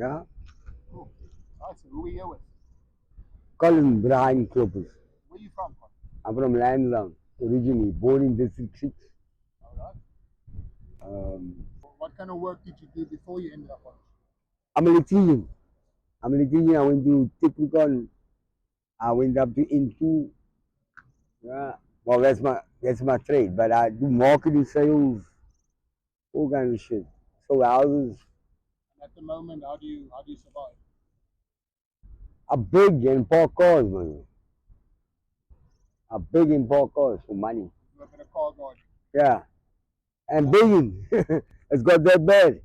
Yeah? Cool. Right, so who are we here with? Colin Brian Kloppies. Where are you from, Colin? I'm from Lansdowne, originally, born in District 6. All right. Um, What kind of work did you do before you ended up on? I'm an electrician. I went to technical. I went up to into. Yeah. Well, that's my trade, but I do marketing, sales, all kind of shit. So houses And at the moment, how do you survive? are big and park cars, man. Are big and park cars for money. Do a bit of car guard. Yeah. And begging. It's got that bad.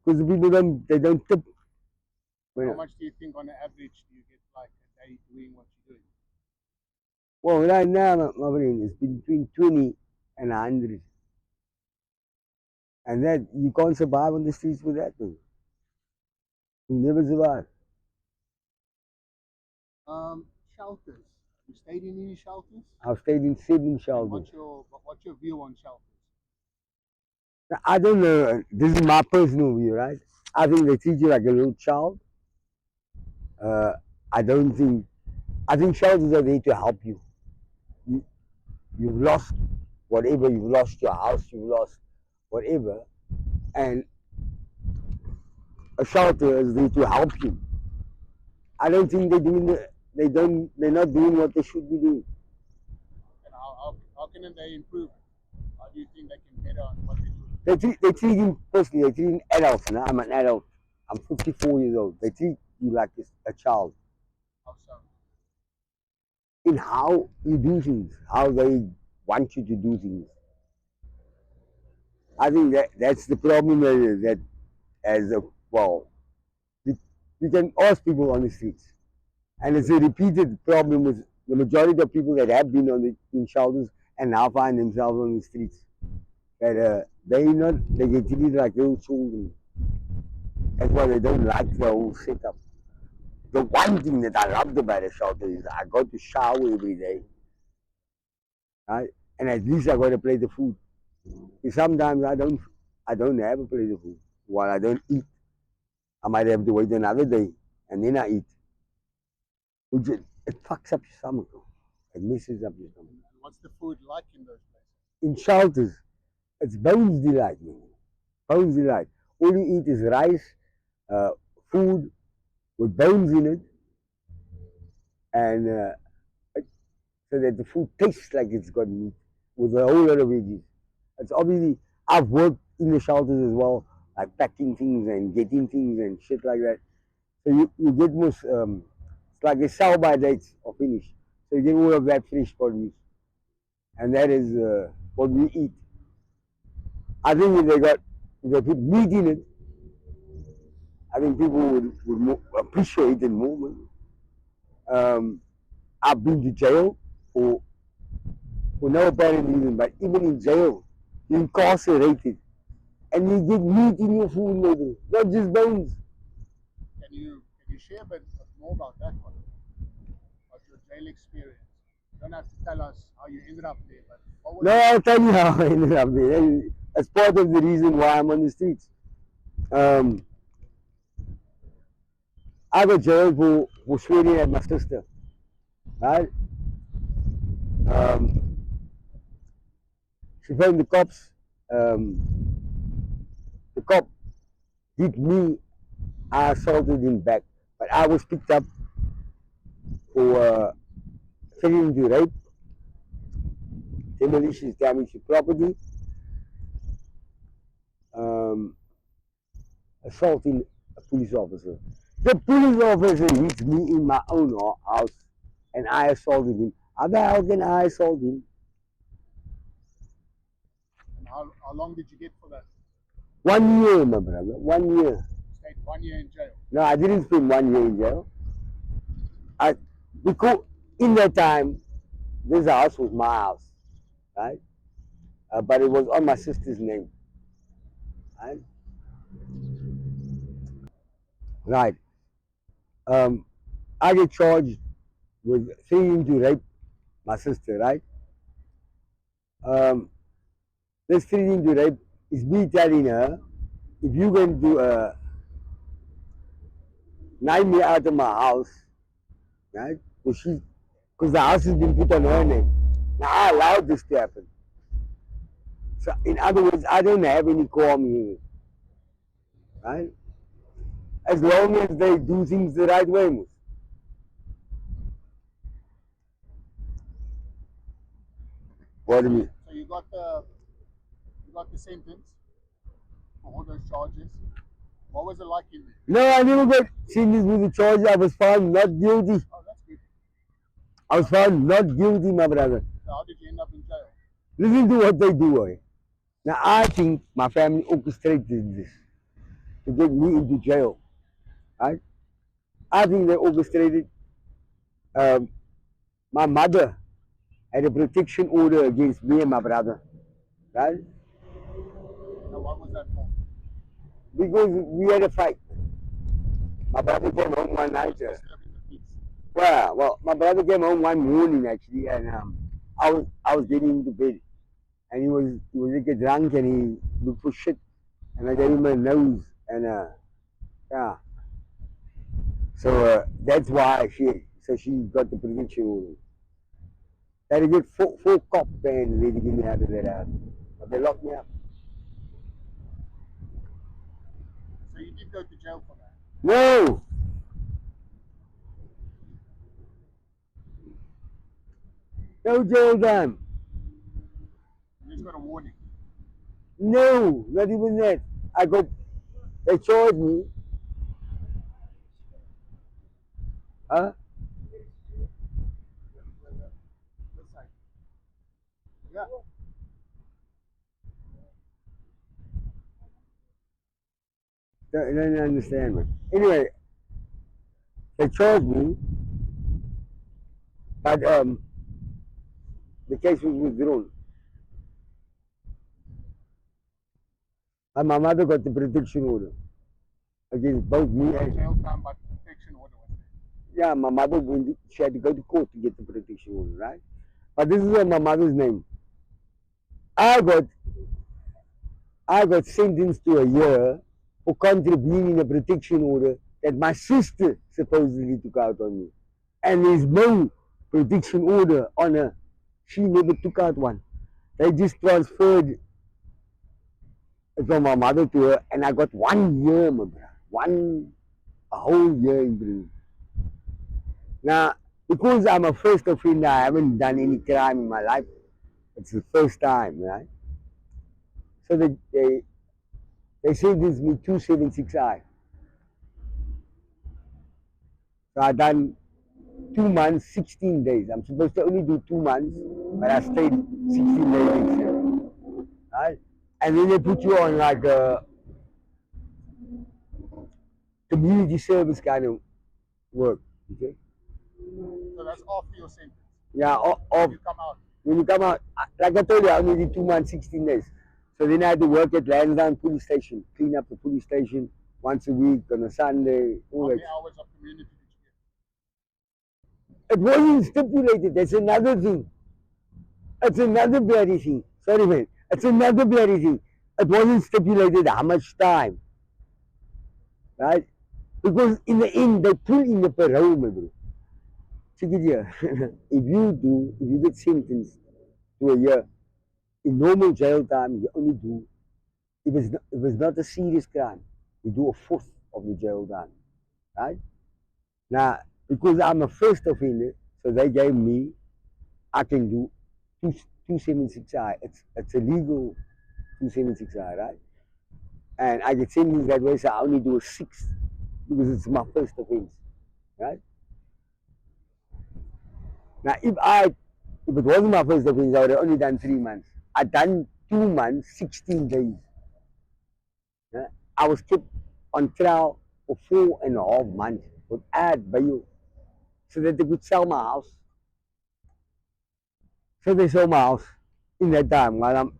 Because the people don't tip. How much do you think on average do you get like a day doing what you're doing? Well, right now, my friend, it's between 20 and 100. And that, you can't survive on the streets with that thing. You never survive. Shelters. You stayed in any shelters? I've stayed in 7 And shelters. what's your view on shelters? Now, I don't know. This is my personal view, right? I think they treat you like a little child. Uh, I don't think. I think shelters are there to help you. you. You've lost whatever. You've lost your house. You've lost whatever, and a shelter is there to help you. I don't think they're doing they're not doing what they should be doing. And how can they improve? How do you think they can better on what they do? They treat him personally. They treat him adults. Now I'm an adult. I'm 54 years old. They treat you like a child How so? in how you do things, how they want you to do things. I think that's the problem that as a well, you can ask people on the streets, and it's a repeated problem with the majority of people that have been in shelters and now find themselves on the streets. That they get treated like little children. That's why they don't like the whole setup. The one thing that I loved about the shelter is I got to shower every day, right? And at least I got to plate the food. And sometimes I don't have a plate of food. While I don't eat, I might have to wait another day and then I eat. Which it fucks up your stomach. It messes up your stomach. And what's the food like in those places? In shelters, it's bones delight, man. Bones delight. All you eat is rice, uh, food with bones in it, and so that the food tastes like it's got meat with a whole lot of veggies. It's obviously, I've worked in the shelters as well, like packing things and getting things and shit like that. So you get most, it's like a sell by dates or finish. So you get all of that fresh produce. And that is what we eat. I think if they put meat in it, I think people would appreciate it more. I've been to jail for no apparent reason, but even in jail, you're incarcerated and you get meat in your food, maybe, not just bones. Can you share a bit more about that one? About your jail experience? You don't have to tell us how you ended up there, but what was No, I'll tell you how I ended up there. And that's part of the reason why I'm on the streets. Um, I got jailed for swearing at my sister, right? Um, she phoned the cops. Um, the cop hit me. I assaulted him back, but I was picked up for threatening to rape, demolition, damage to property, um, assaulting a police officer. The police officer hit me in my own house, and I assaulted him. How the hell can I assault him? and how long did you get for that? 1 year, my brother. 1 year. You stayed 1 year in jail. No, I didn't spend 1 year in jail. I because in that time, this house was my house, right? But it was on my sister's name, right? Right. Um, I get charged with threatening to rape my sister, right? Um, this threatening to rape is me telling her, if you're going to 9 me out of my house, right? Because the house has been put on her name. Now I allowed this to happen. So in other words, I don't have any qualm with it, right? As long as they do things the right way, Mus. What do you mean? So you got the sentence for all those charges. What was it like in there? No, I never got sentenced with the charge. I was found not guilty. Oh, that's good. I was found not guilty, my brother. So how did you end up in jail? Listen to what they do, eh? Now I think my family orchestrated this to get me into jail, right? I think they orchestrated. My mother had a protection order against me and my brother, right? Now, what was that for? Because we had a fight. My brother came home one night. Disturbing the peace. Well, my brother came home one morning actually, and I was getting into bed, and he was like drunk, and he looked for shit, and I gave him a nose, and yeah. So that's why she got the protection order. They had to get four cop bands there to get me out of that house, but they locked me up. So you did go to jail for that. No, no jail time. You just got a warning. No, not even that. They charged me. Huh? This side. Yeah. Don't understand me. Anyway, they charged me, but the case was withdrawn. And my mother got the protection order against both me and Jail time, but protection order was there. yeah. My mother she had to go to court to get the protection order, right? But this is on my mother's name. I got sentenced to a year for contravening a protection order that my sister supposedly took out on me. And there's no protection order on her. She never took out one. They just transferred it from my mother to her, and I got 1 year, my brother. A whole year in prison. Now, because I'm a first offender, I haven't done any crime in my life. It's the first time, right? So they sentenced me 276I. So I done 2 months, 16 days. I'm supposed to only do 2 months, but I stayed 16 days extra. Right? And then they put you on like a community service kind of work. Okay? So that's after your sentence. Yeah, When you come out. when you come out, like I told you, I only did 2 months, 16 days. So then I had to work at Lansdowne Police Station, clean up the police station once a week on a Sunday. How many hours of community did you It wasn't stipulated. That's another thing. It's another bloody thing. Sorry, man. It's another bloody thing. It wasn't stipulated how much time. Right? Because in the end, they pull in the parole, my bro. Check it here. If you get sentenced to a year, in normal jail time, you only do, if it's not a serious crime, you do a fourth of the jail time. Right? Now, because I'm a first offender, so they gave me, I can do 276I. It's a legal 276I, right? And I get sentenced that way, so I only do a sixth because it's my first offense, right? Now, if it wasn't my first offense, I would have only done 3 months. I done 2 months, 16 days. Yeah? I was kept on trial for 4.5 months without bail, so that they could sell my house. So they sold my house in that time while I'm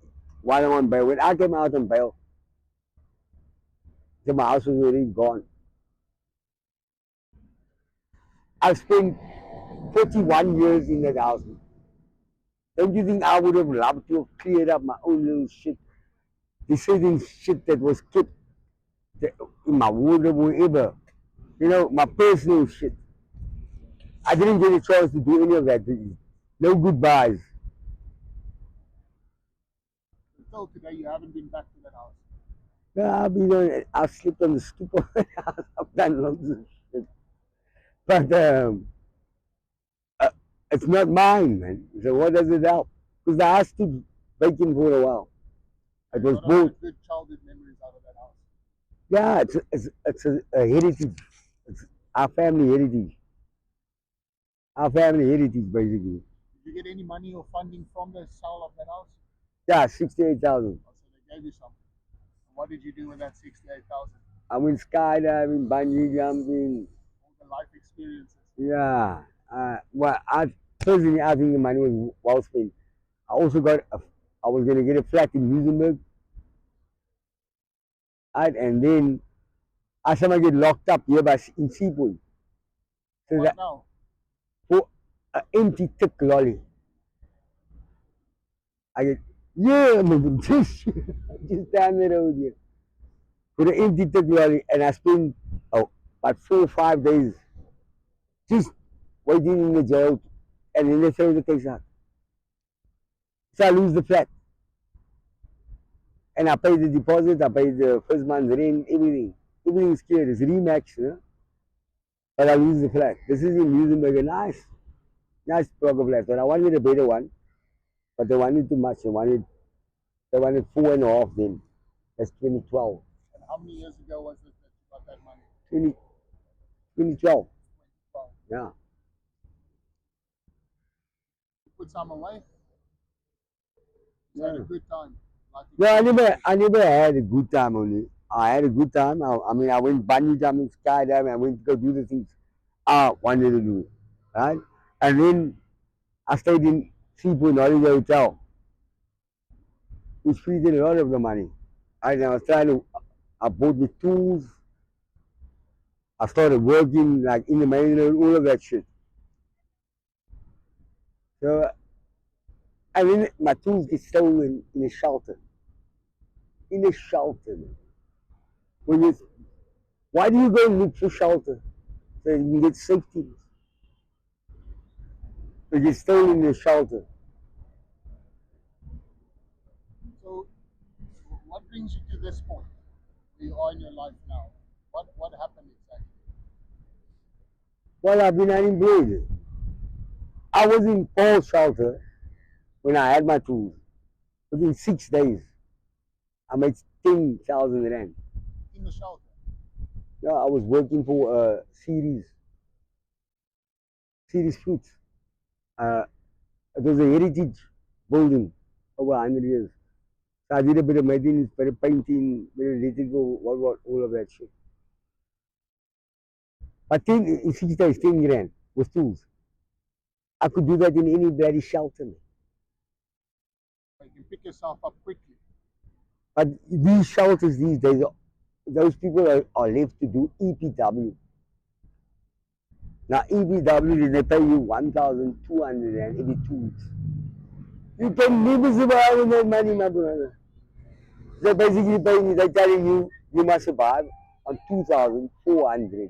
on bail. When I came out on bail, my house was already gone. I've spent 41 years in that house. Don't you think I would have loved to have cleared up my own little shit? The certain shit that was kept in my wardrobe or whatever. You know, my personal shit. I didn't get a chance to do any of that. No goodbyes. Until today, you haven't been back to that house. Yeah, I've slept on the stoop of the house. I've done lots of shit. But uh, it's not mine, man. So what does it help? Because the house stood vacant for a while. It was Got a lot bought. of good childhood memories out of that house. Yeah, it's a heritage. It's our family heritage. Our family heritage, basically. Did you get any money or funding from the sale of that house? Yeah, 68,000. Oh, so they gave you something. And what did you do with that 68,000? I went skydiving, bungee jumping. All the life experiences. Yeah. Well, personally, I think the money was well spent. I also I was going to get a flat in Luxembourg. Right, and then I somehow get locked up here in Seapool. So What that now? for an empty tick lolly. I get, yeah, man, just down the road here. For the empty tick lolly, and I spent about 4 or 5 days just waiting in the jail, and then they throw the case out. So I lose the flat. And I pay the deposit, I pay the first month's rent, everything. Everything's clear. It's Remax, you know? But I lose the flat. This is in Luxembourg, a nice block of flats. But I wanted a better one, but they wanted too much. They wanted 4.5 then. That's 2012. And how many years ago was it that you got that money? 20, 2012. 2012. Yeah. You put some away? You had a Yeah. good time. Like No, I never had a good time only. I had a good time. I mean, I went bungee jumping, skydiving. I went to go do the things I wanted to do, right? And then I stayed in Seafood Holiday Hotel, which freed a lot of the money. And I was trying to, I bought the tools. I started working like in the main road, all of that shit. So, I mean, my tools get stolen in a shelter. In a shelter. When you, why do you go look for shelter? So you get safety. They get stolen in a shelter. So, what brings you to this point where you are in your life now? What happened exactly? Well, I've been unemployed. I was in Paul's shelter when I had my tools. Within 6 days, I made 10,000 rand. In the shelter. Yeah, I was working for series fruits. Uh, it was a heritage building over 100 years. So I did a bit of maintenance, bit of painting, bit of electrical, all of that shit. But in 6 days, 10 grand with tools. I could do that in any bloody shelter. Man. So you can pick yourself up quickly. But these shelters these days, those people are left to do EPW. Now, EPW, they pay you 1,200 rand every 2 weeks. You can never survive on that money, my brother. They're basically paying you, they're telling you you must survive on 2,400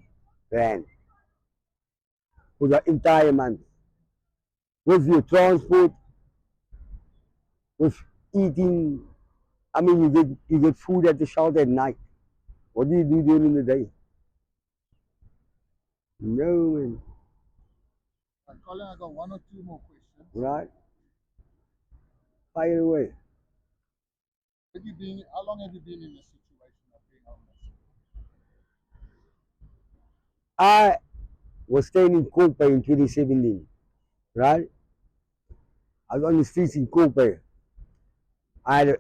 rand for the entire month. With your transport, with eating. I mean, you get food at the shelter at night. What do you do during the day? No, man. Colin, I got one or two more questions. Right? Fire away. How long have you been in this situation of being homeless? I was staying in Kope in 2017, right? I was on the streets in Kope. I had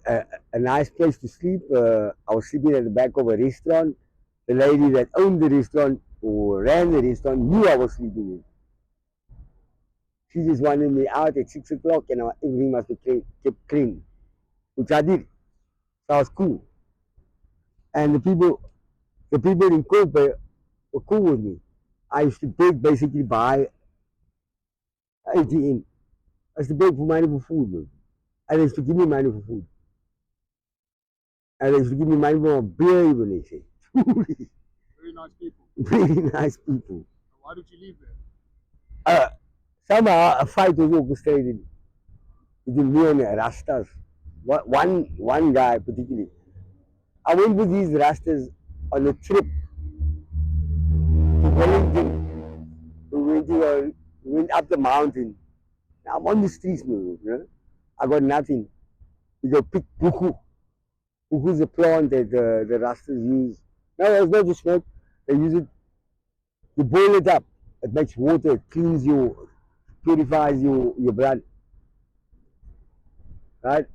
a nice place to sleep. I was sleeping at the back of a restaurant. The lady that owned the restaurant or ran the restaurant knew I was sleeping in. She just wanted me out at 6 o'clock and everything must be kept clean, which I did. So I was cool. And the people in Kope were cool with me. I used to beg basically by ATM. I used to beg for money for food, man. And they used to give me money for food. And they used to give me money for my beer even, they say. Very nice people. Really nice people. Why did you leave there? Somehow a fight was orchestrated between me and Rastas. One guy particularly. I went with these Rastas on a trip to Wellington. We went up the mountain. Now I'm on the streets, man. You know? I got nothing. We go pick puku. Puku is a plant that the Rastas use. No, it's not just smoke. They use it. You boil it up. It makes water. It cleans you, purifies your blood. Right?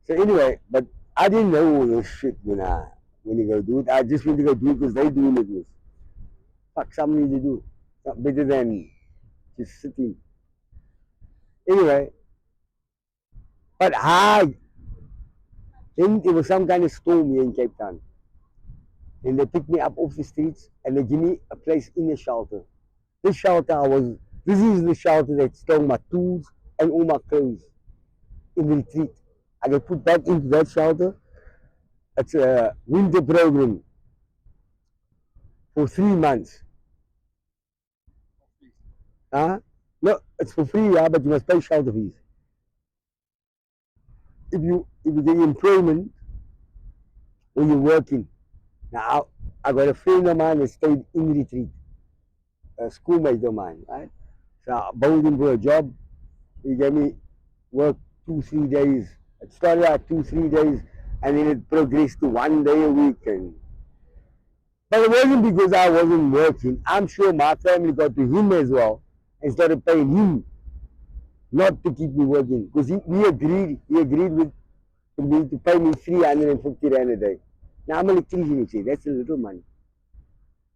So anyway, but I didn't know all this shit when you go do it. I just went to go do it because they doing it with. Fuck, something to do. Not better than just sitting. Anyway, but then it was some kind of storm here in Cape Town. And they picked me up off the streets and they give me a place in a shelter. This shelter this is the shelter that stole my tools and all my clothes in the retreat. I got put back into that shelter. It's a winter program for 3 months. Huh? No, it's for free, yeah, but you must pay shelter fees. If you get employment or you're working. Now I got a friend of mine that stayed in retreat, a schoolmate of mine, right? So I bowled him for a job. He gave me work 2-3 days. It started out 2-3 days and then it progressed to 1 day a week but it wasn't because I wasn't working. I'm sure my family got to him as well and started paying him not to keep me working because he agreed with me to pay me 350 rand a day. Now I'm an electrician, say that's a little money.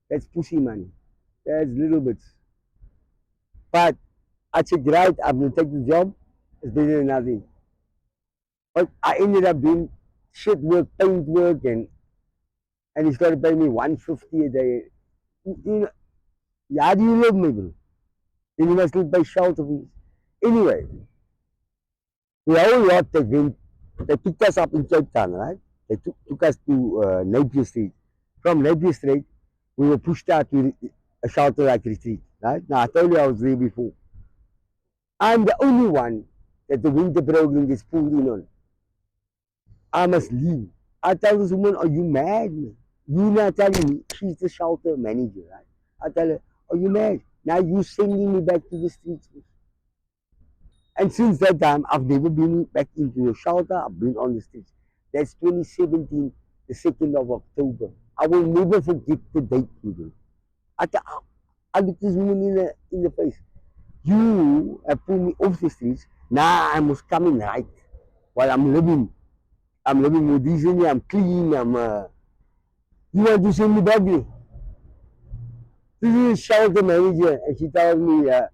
That's pussy money. That's little bits. But I checked right, I'm gonna take the job, it's better than nothing. But I ended up doing shit work, paint work and he started paying me 150 a day. You know, how do you live, maybe? Then you must live by shelter fees. Anyway, the whole lot they picked us up in Cape Town, right? They took us to Napier Street. From Napier Street, we were pushed out to a shelter like retreat, right? Now, I told you I was there before. I'm the only one that the winter program gets pulled in on. I must leave. I tell this woman, are you mad? You not telling me, she's the shelter manager, right? I tell her, are you mad? Now you sending me back to the streets. And since that time, I've never been back into a shelter. I've been on the streets. That's 2017, the 2nd of October. I will never forget the date, people. I looked this woman in the face. You have pulled me off the streets. Now I must come in right while I'm living. I'm living more decently. I'm clean. You want to send me back there? This is a shelter manager, and she tells me, yes,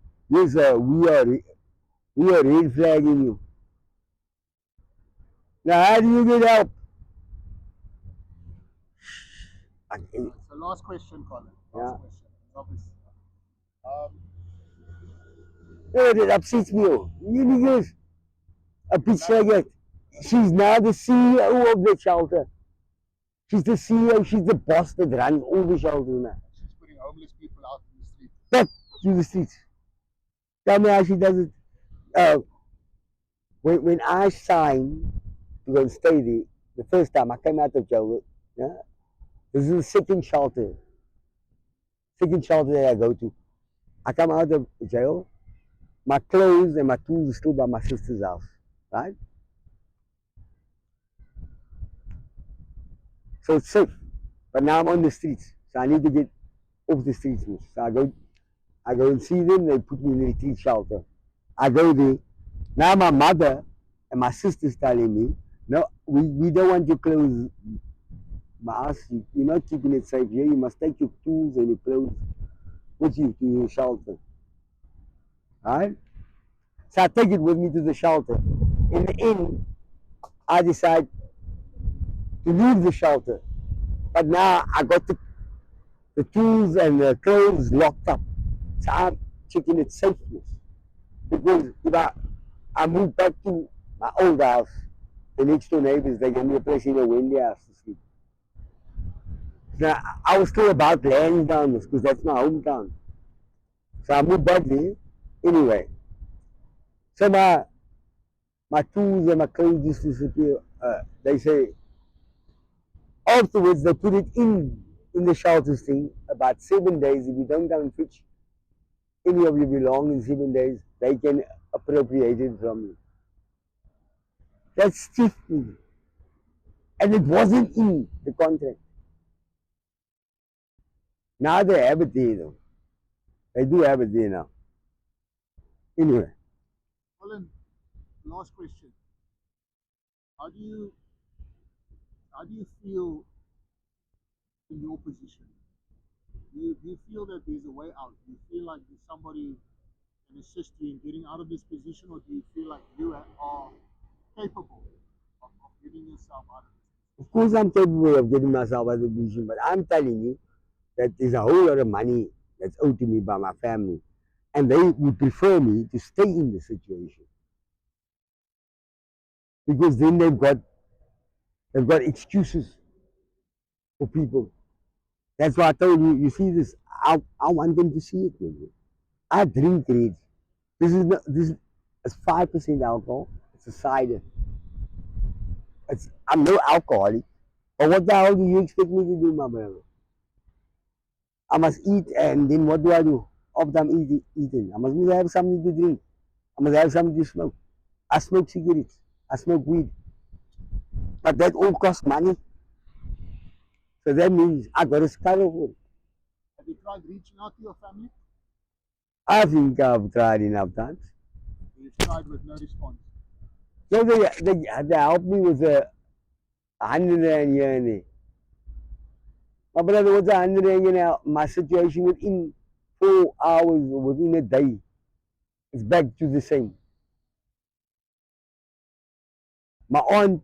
we are red flagging you. Now, how do you get help? So last question, Colin. Last question. Obviously. It upsets me. Really is. A bitch like that. She's now the CEO of the shelter. She's the CEO. She's the boss that runs all the shelters now. She's putting homeless people out in the street. Back to the streets. Tell me how she does it. When I signed to go and stay there, the first time I came out of jail, yeah, this is the second shelter that I go to. I come out of jail, my clothes and my tools are still by my sister's house, right? So it's safe. But now I'm on the streets, so I need to get off the streets. So I go and see them. They put me in a retreat shelter. I go there. Now my mother and my sister's telling me, no, we don't want your clothes. My ass, you're not keeping it safe here. You must take your tools and your clothes with you to your shelter. Right? So I take it with me to the shelter. In the end, I decide to leave the shelter. But now I got the tools and the clothes locked up. So I'm checking its safeness. Because if I move back to my old house, the next door neighbors, they gave me a place in a Wendy house to sleep. Now, I was still about Lansdowne because that's my hometown. So I moved back there. Anyway, so my tools and my clothes just disappear. They say afterwards they put it in the shelters thing about 7 days. If you don't come and fetch any of your belongings in 7 days, they can appropriate it from you. That's stiff, and it wasn't in the contract. Now they have it there though. They do have it there now. Anyway, Colin, last question. How do you how do you feel in your position? Do you feel that there's a way out? Do you feel like there's somebody can assist you in getting out of this position, or do you feel like you are capable of getting yourself out of this? of course I'm capable of getting myself out of the position, but I'm telling you that there's a whole lot of money that's owed to me by my family, and they would prefer me to stay in the situation because then they've got excuses for people. That's why I told you. You see this? I want them to see it. Maybe. I drink red. This is 5% alcohol. It's a cider. I'm no alcoholic. But what the hell do you expect me to do, my brother? I must eat, and then what do I do? After I'm eating, I must have something to drink. I must have something to smoke. I smoke cigarettes. I smoke weed. But that all costs money. So that means I got to scuttle for it. Have you tried reaching out to your family? I think I've tried enough times. You've tried with no response. So they helped me with a 100 rand here and there. My brother was 100 rand now. My situation within 4 hours or within a day, it's back to the same. My aunt,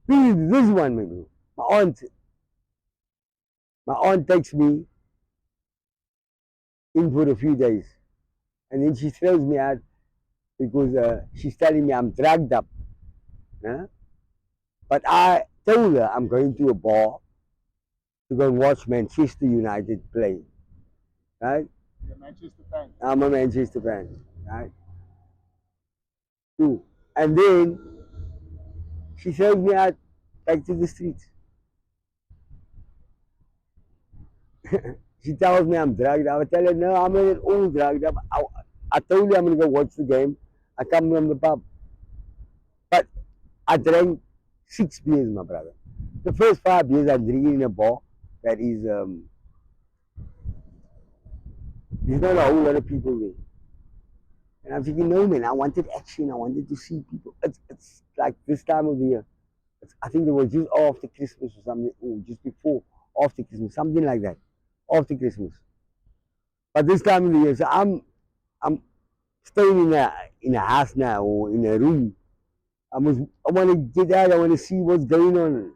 this one, maybe. My aunt, my aunt takes me in for a few days, and then she throws me out because she's telling me I'm drugged up. Huh? But I told her I'm going to a bar to go and watch Manchester United play. Right? You're a Manchester fan. I'm a Manchester fan. Right? Too. And then she throws me out back to the streets. She tells me I'm drugged up. I tell her, no, I'm not at all drugged up. I told her I'm going to go watch the game. I come from the pub. But I drank 6 beers, my brother. The first 5 beers I drink in a bar that is, there's not a whole lot of people there. And I'm thinking, no, man, I wanted action. I wanted to see people. It's like this time of the year. I think it was just after Christmas or something, or just before, after Christmas, something like that, after Christmas. But this time of the year, so I'm staying in a house now or in a room. I want to get out. I want to see what's going on.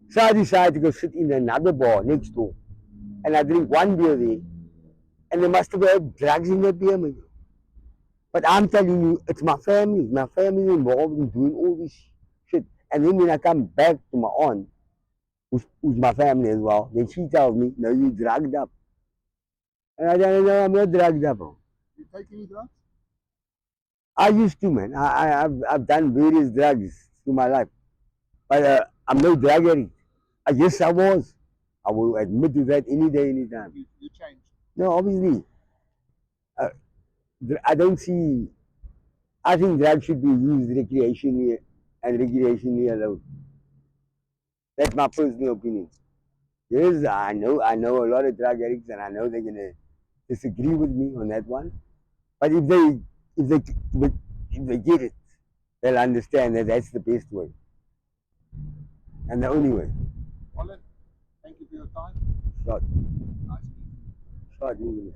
So I decided to go sit in another bar next door, and I drink 1 beer there, and they must have had drugs in that beer, maybe. But I'm telling you, it's my family. My family is involved in doing all this shit. And then when I come back to my aunt, who's my family as well, then she tells me, no, you drugged up. And I don't know, I'm not drugged up. You take any drugs? I used to, man. I've done various drugs through my life. But I'm no drug addict. Yes, I was. I will admit to that any day, any time. You changed. No, obviously. Uh, I don't see. I think drugs should be used recreationally and recreationally alone. That's my personal opinion. Yes, I know a lot of drug addicts, and I know they're gonna disagree with me on that one. But if they if they get it, they'll understand that that's the best way and the only way. Colin, thank you for your time. Short, Nice meeting you. short English.